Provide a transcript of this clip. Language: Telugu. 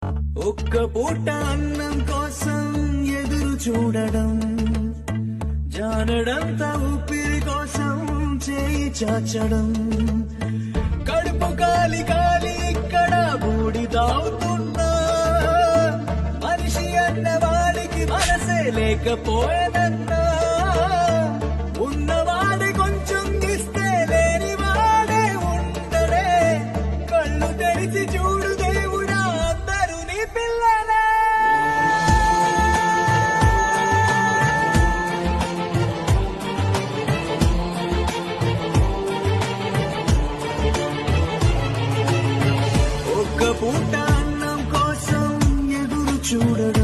ఒక్క పూట అన్నం కోసం ఎదురు చూడడం, జానడంత ఊపిరి కోసం చేయి చాచడం, కడుపు కాలి కాలి ఇక్కడ బూడి తాగుతున్నా, మనిషి అన్న వాడికి మనసే లేకపోయేదన్నా, ఉన్నవాడి కొంచెం ఇస్తే లేని వాడే ఉండడే, కళ్ళు తెరిచి చూడు దేవుడా అందరూ నీ పిల్లలే. ఒక్క పూట అన్నం కోసం ఎదురు చూడడం,